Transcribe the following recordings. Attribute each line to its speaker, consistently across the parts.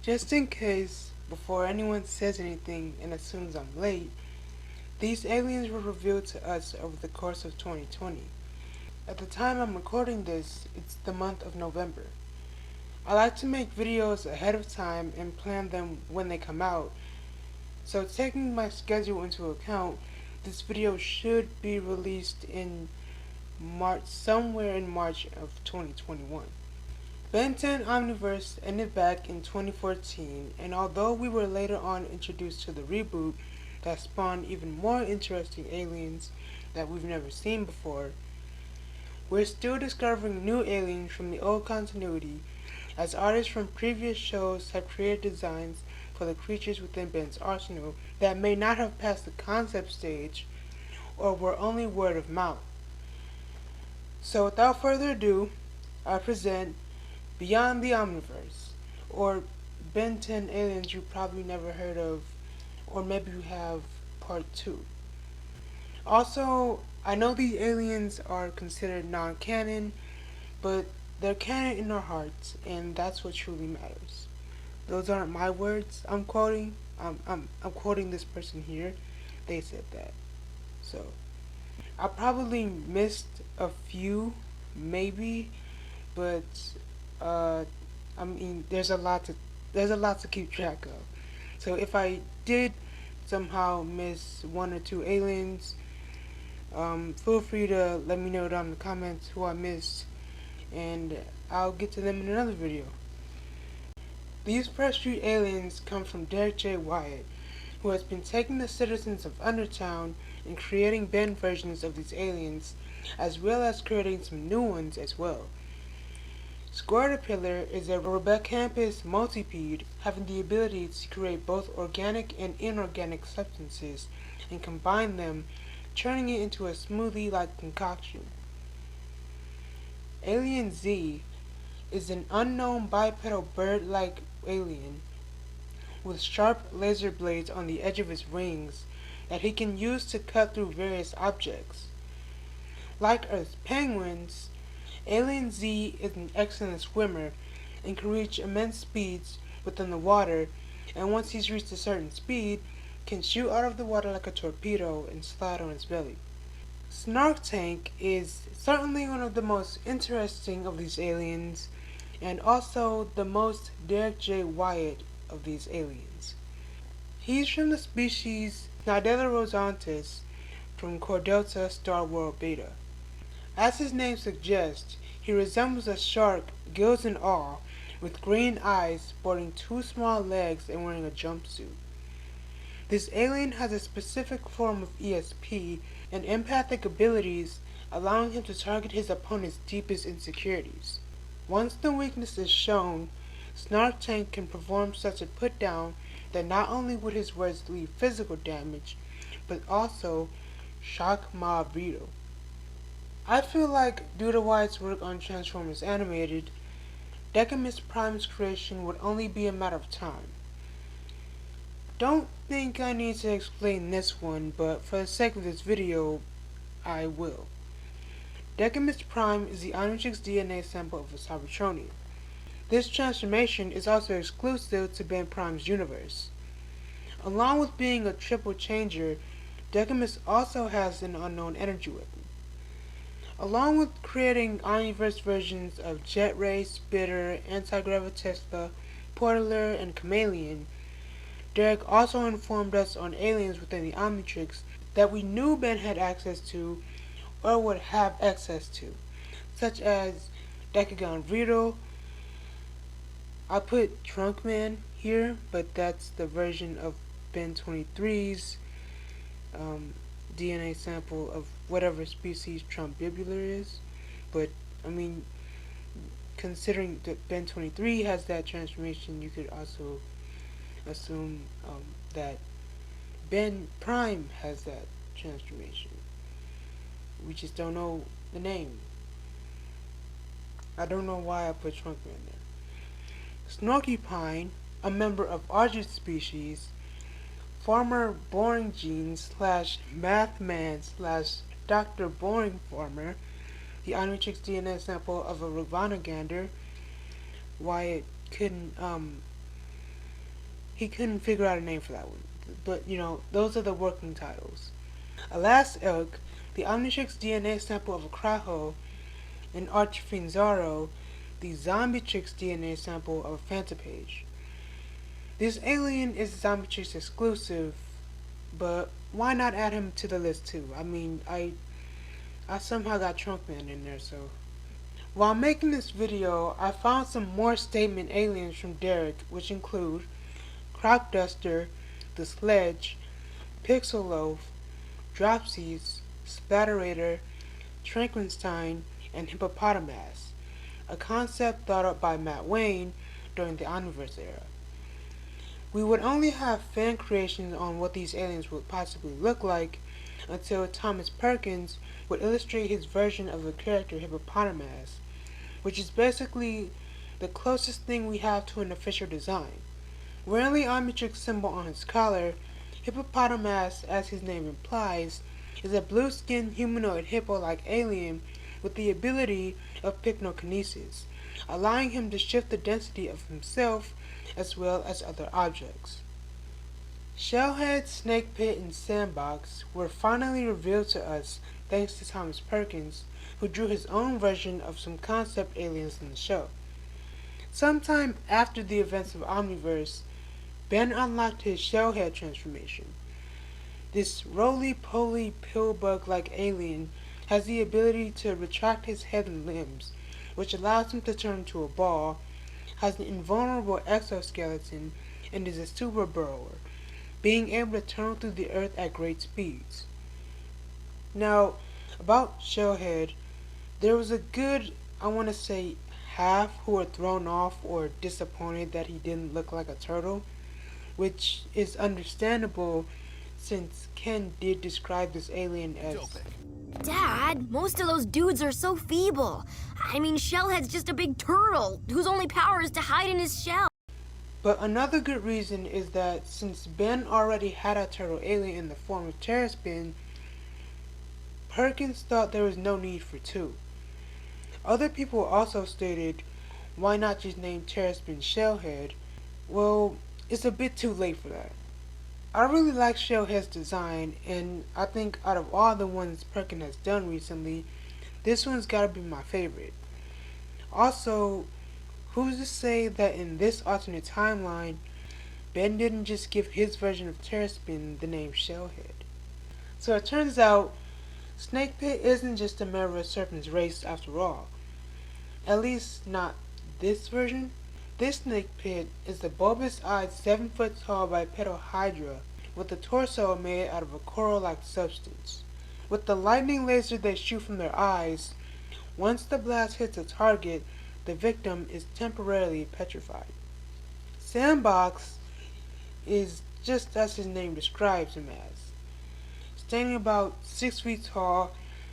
Speaker 1: Just in case, before anyone says anything and assumes I'm late, these aliens were revealed to us over the course of 2020. At the time I'm recording this, it's the month of November. I like to make videos ahead of time and plan them when they come out, so taking my schedule into account, this video should be released in March, somewhere in March of 2021. Ben 10 Omniverse ended back in 2014, and although we were later on introduced to the reboot that spawned even more interesting aliens that we've never seen before, we're still discovering new aliens from the old continuity, as artists from previous shows have created designs for the creatures within Ben's arsenal that may not have passed the concept stage or were only word of mouth. So without further ado, I present Beyond the Omniverse, or Ben 10 Aliens You Probably Never Heard of, or maybe you have Part 2. Also, I know these aliens are considered non-canon, but they're canon in our hearts, and that's what truly matters. Those aren't my words I'm quoting. I'm quoting this person here. They said that. So, I probably missed a few, maybe, but I mean, there's a lot to keep track of. So if I did somehow miss one or two aliens, feel free to let me know down in the comments who I missed, and I'll get to them in another video. These first few aliens come from Derrick J. Wyatt, who has been taking the citizens of Undertown and creating Ben versions of these aliens, as well as creating some new ones as well. Squirtapillar is a Robecampus multipede having the ability to create both organic and inorganic substances and combine them, turning it into a smoothie-like concoction. Alien Z is an unknown bipedal bird-like alien with sharp laser blades on the edge of his wings that he can use to cut through various objects. Like Earth's penguins, Alien Z is an excellent swimmer and can reach immense speeds within the water, and once he's reached a certain speed, can shoot out of the water like a torpedo and slide on his belly. Snark Tank is certainly one of the most interesting of these aliens, and also the most Derrick J. Wyatt of these aliens. He's from the species Nadella rosantis from Chordelta Star World Beta. As his name suggests, he resembles a shark, gills and all, with green eyes, sporting two small legs and wearing a jumpsuit. This alien has a specific form of ESP and empathic abilities, allowing him to target his opponent's deepest insecurities. Once the weakness is shown, Snark Tank can perform such a put-down that not only would his words leave physical damage, but also shock Mob Rito. I feel like due to Wyatt's work on Transformers Animated, Decimus Prime's creation would only be a matter of time. Don't think I need to explain this one, but for the sake of this video, I will. Decimus Prime is the Omnitrix DNA sample of a Cybertronian. This transformation is also exclusive to Ben Prime's universe. Along with being a triple changer, Decimus also has an unknown energy weapon. Along with creating Omniverse versions of Jet Ray, Spitter, Anti-Gravitesla, Portaler, and Chameleon, Derrick also informed us on aliens within the Omnitrix that we knew Ben had access to or would have access to, such as Decagon Rito. I put Trunkman here, but that's the version of Ben 23's DNA sample of whatever species Trumbibular is. But, I mean, considering that Ben 23 has that transformation, you could also assume that Ben Prime has that transformation. We just don't know the name. I don't know why I put Trunkman there. Snorky Pine, a member of Argent species, former Boring Gene / Mathman / Dr. Boring Farmer, the Omnitrix DNA sample of a Ravana gander. Wyatt couldn't he couldn't figure out a name for that one. But, those are the working titles. Alas Elk, the Omnitrix DNA sample of a Kraho, and Archfiend the Zombietrix DNA sample of a Phantopage. This alien is Zombietrix exclusive, but why not add him to the list too? I mean, I somehow got Trunkman in there, so. While making this video, I found some more statement aliens from Derrick, which include Crop Duster, the Sledge, Pixel Loaf, Dropsies, Splatterator, Tranquinstein, and Hippopotamus, a concept thought up by Matt Wayne during the Omniverse era. We would only have fan creations on what these aliens would possibly look like until Thomas Perkins would illustrate his version of the character Hippopotamus, which is basically the closest thing we have to an official design. Wearing the Omnitrix symbol on his collar, Hippopotamus, as his name implies, is a blue-skinned humanoid hippo-like alien with the ability of pycnokinesis, allowing him to shift the density of himself as well as other objects. Shellhead, Snake Pit, and Sandbox were finally revealed to us thanks to Thomas Perkins, who drew his own version of some concept aliens in the show. Sometime after the events of Omniverse, Ben unlocked his Shellhead transformation. This roly-poly pill-bug-like alien has the ability to retract his head and limbs, which allows him to turn into a ball, has an invulnerable exoskeleton, and is a super burrower, being able to turn through the earth at great speeds. Now, about Shellhead, there was a good, I want to say, half who were thrown off or disappointed that he didn't look like a turtle, which is understandable since Ken did describe this alien as...
Speaker 2: Dad, most of those dudes are so feeble. I mean, Shellhead's just a big turtle whose only power is to hide in his shell.
Speaker 1: But another good reason is that since Ben already had a turtle alien in the form of Terraspin, Perkins thought there was no need for two. Other people also stated, why not just name Terraspin Shellhead? Well, it's a bit too late for that. I really like Shellhead's design, and I think out of all the ones Perkins has done recently, this one's gotta be my favorite. Also, who's to say that in this alternate timeline, Ben didn't just give his version of Terraspin the name Shellhead? So it turns out, Snake Pit isn't just a member of Serpent's race after all. At least not this version. This Snake Pit is the bulbous-eyed 7-foot-tall bipedal hydra with a torso made out of a coral-like substance. With the lightning laser they shoot from their eyes, once the blast hits a target, the victim is temporarily petrified. Sandbox is just as his name describes him as. Standing about 6 feet tall,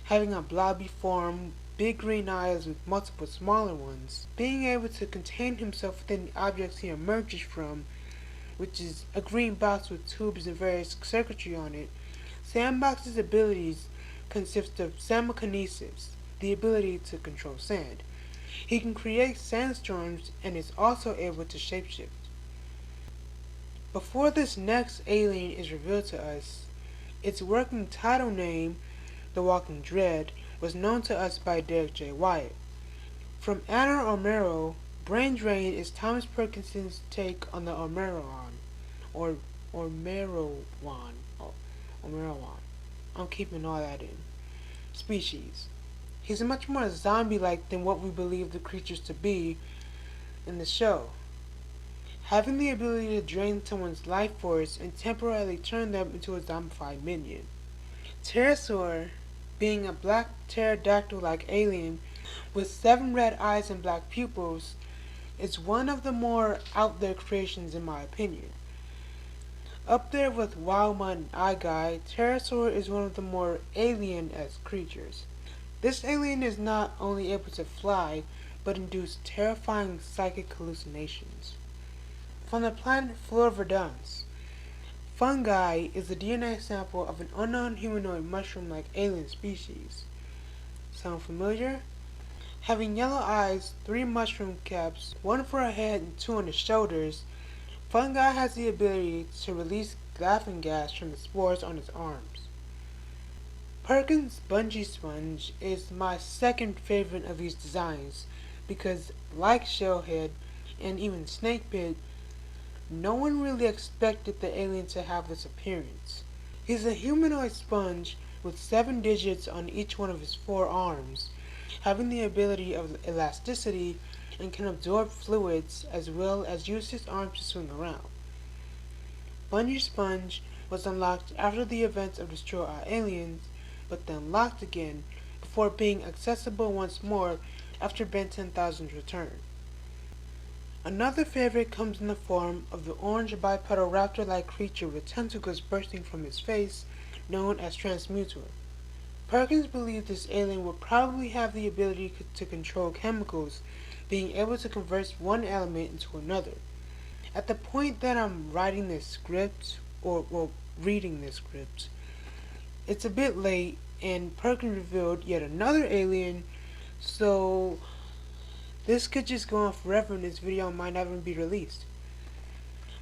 Speaker 1: having a blobby form, big green eyes with multiple smaller ones, being able to contain himself within the objects he emerges from, which is a green box with tubes and various circuitry on it. Sandbox's abilities consist of Samokinesis, the ability to control sand. He can create sandstorms and is also able to shapeshift. Before this next alien is revealed to us, its working title name, The Walking Dread, was known to us by Derrick J. Wyatt. From Anna Romero, Brain Drain is Thomas Perkins' take on the Omerowan, or Omerowan. I'm keeping all that in. Species. He's much more zombie-like than what we believe the creatures to be in the show, having the ability to drain someone's life force and temporarily turn them into a zombified minion. Pterosaur, being a black pterodactyl-like alien with 7 red eyes and black pupils, is one of the more out there creations in my opinion. Up there with Wildmutt and Eye Guy, Pterosaur is one of the more alien-esque creatures. This alien is not only able to fly, but induce terrifying psychic hallucinations. From the planet Flora Verdance, Fungi is the DNA sample of an unknown humanoid mushroom-like alien species. Sound familiar? Having yellow eyes, 3 mushroom caps, 1 for a head and 2 on the shoulders, fungi has the ability to release laughing gas from the spores on its arms. Perkins' bungee sponge is my second favorite of these designs because, like Shellhead and even Snakepit, no one really expected the alien to have this appearance. He's a humanoid sponge with 7 digits on each one of his 4 arms, having the ability of elasticity and can absorb fluids as well as use his arms to swing around. Bungee Sponge was unlocked after the events of Destroy All Aliens, but then locked again before being accessible once more after Ben 10,000's return. Another favorite comes in the form of the orange bipedal raptor-like creature with tentacles bursting from his face, known as Transmutor. Perkins believed this alien would probably have the ability to control chemicals, being able to convert one element into another. At the point that I'm writing this script, or reading this script, it's a bit late and Perkins revealed yet another alien, so this could just go on forever and this video might never be released.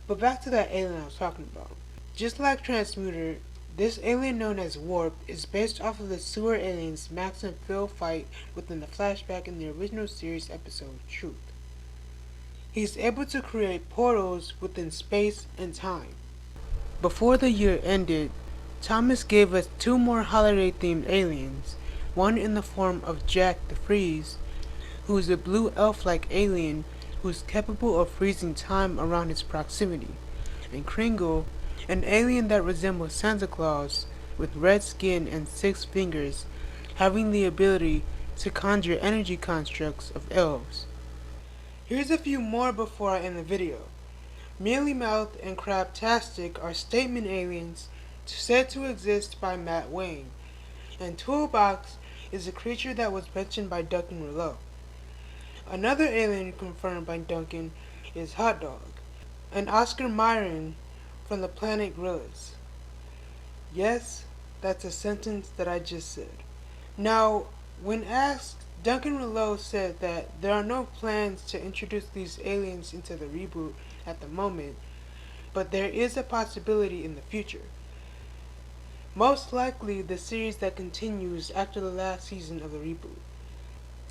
Speaker 1: But back to that alien I was talking about. Just like Transmuter, this alien known as Warp is based off of the sewer aliens Max and Phil fight within the flashback in the original series episode Truth. He's able to create portals within space and time. Before the year ended, Thomas gave us 2 more holiday-themed aliens, one in the form of Jack the Freeze, who is a blue elf-like alien who is capable of freezing time around his proximity, and Kringle, an alien that resembles Santa Claus with red skin and 6 fingers, having the ability to conjure energy constructs of elves. Here's a few more before I end the video. Mealy Mouth and Crabtastic are statement aliens said to exist by Matt Wayne, and Toolbox is a creature that was mentioned by Duncan Rouleau. Another alien confirmed by Duncan is Hot Dog, an Oscar Myron from the planet Gorillas. Yes, that's a sentence that I just said. Now, when asked, Duncan Rouleau said that there are no plans to introduce these aliens into the reboot at the moment, but there is a possibility in the future. Most likely the series that continues after the last season of the reboot.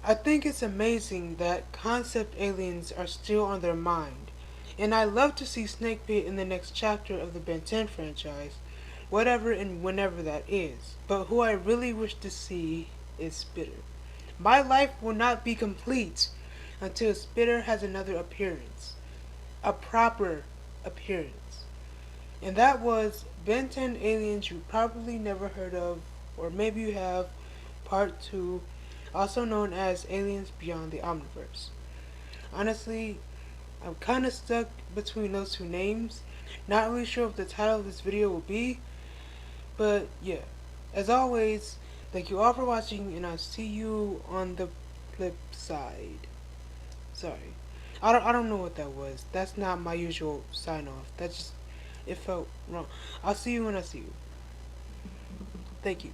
Speaker 1: I think it's amazing that concept aliens are still on their mind, and I love to see Snakepit in the next chapter of the Ben 10 franchise, whatever and whenever that is. But who I really wish to see is Spitter. My life will not be complete until Spitter has another appearance. A proper appearance. And that was Ben 10 Aliens You Probably Never Heard Of, or maybe you have, Part 2, also known as Aliens Beyond the Omniverse. Honestly, I'm kinda stuck between those 2 names. Not really sure what the title of this video will be, but yeah. As always, thank you all for watching, and I'll see you on the flip side. Sorry. I don't know what that was. That's not my usual sign off. That just, it felt wrong. I'll see you when I see you. Thank you.